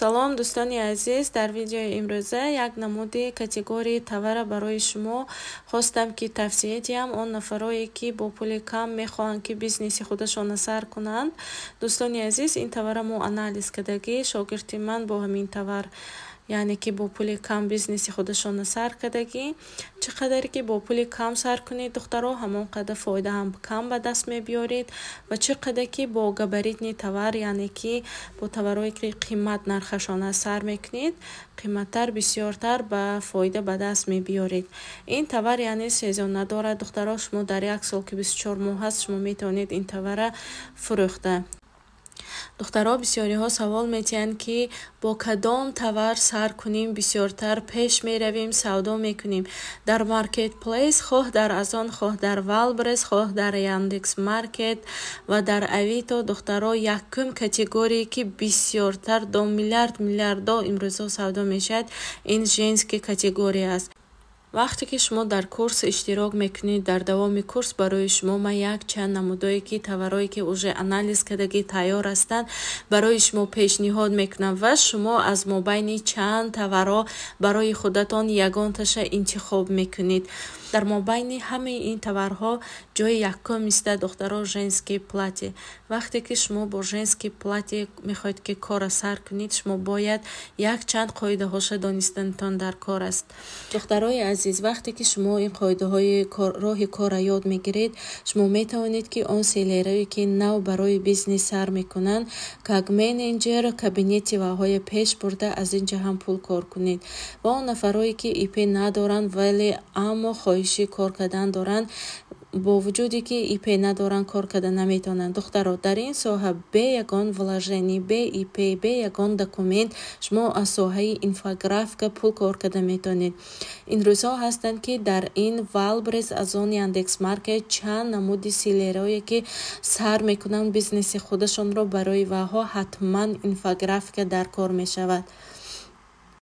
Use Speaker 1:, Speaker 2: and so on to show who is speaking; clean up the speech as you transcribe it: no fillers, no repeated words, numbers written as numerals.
Speaker 1: салом дӯстони азиз, дар видеои имрӯза як намуди категории товара барои шумо хостам ки тавсия диҳам. Он нафарое ки бо пули кам мехоҳанд ки бизнеси худашона сар кунанд. Дӯстони азиз, ин товара мо анализ кардагӣ, шогирди ман бо ҳамин товар яъне ки бо пули кам бизнеси худашона сар кардагӣ. Чӣ қадаре ки бо пули кам сар кунед духтаро, ҳамон қадар фоида ҳам кам ба даст мебиёред ва чӣ қадар ки бо габаритни товар яъне ки бо товарое ки қимат нархашона сар мекунед, қиматтар бисёртар ба фоида ба даст мебиёред. Ин товар яъне сезон надорад духтаро, шумо дар як сол ки 24 моҳ ҳаст, шумо метавонед ин товара фурӯхта. духтаро, бисёриҳо савол метиҳанд ки бо кадом товар сар кунем бисёртар пеш меравем, савдо мекунем дар маркет плейс, хоҳ дар Азон, хоҳ дар Валбрес, хоҳ дар Яндекс Маркет ва дар Авито. духтаро, якум категорие ки бисёртар до миллиардо имрӯзо савдо мешавад, ин женский категория аст. вақте ки шумо дар курс иштирок мекунед, дар давоми курс барои шумо ман як чанд намудое ки товарое ки уже анализ кардагӣ тайёр ҳастанд барои шумо пешниҳод мекунам ва шумо аз мобайни чанд товаро барои худатон ягонташа интихоб мекунед. дар мобайни ҳамаи ин товарҳо ҷои якум истад духтаро, женский платье. вақте ки шумо бо женский платье мехоҳед ки кора сар кунед, шумо бояд як чанд қоидаҳоша донистанатон дар кор аст. духтарои азиз, вақте ки шумо ин қоидаҳои роҳи кора ёд мегиред, шумо метавонед ки он селерое ки нав барои бизнес сар мекунанд, как менеҷер кабинети ваҳои пеш бурда аз ин ҷа ҳам пул кор кунед. ва он нафарое ки ИП надоранд вале аммо хоҳиши кор кардан доранд, бо вуҷуде ки ИП надоранд, кор кардан наметавонанд. духтаро, дар ин соҳа бе ягон вложение, бе ИП, бе ягон документ шумо аз соҳаи инфографика пул кор кардан метавонед. ин рӯзҳо ҳастанд ки дар ин Валбрес, Азон, Яндекс Маркет чанд намуди селерое ки сар мекунанд бизнеси худашонро, барои ваҳо ҳатман инфографика дар кор мешавад.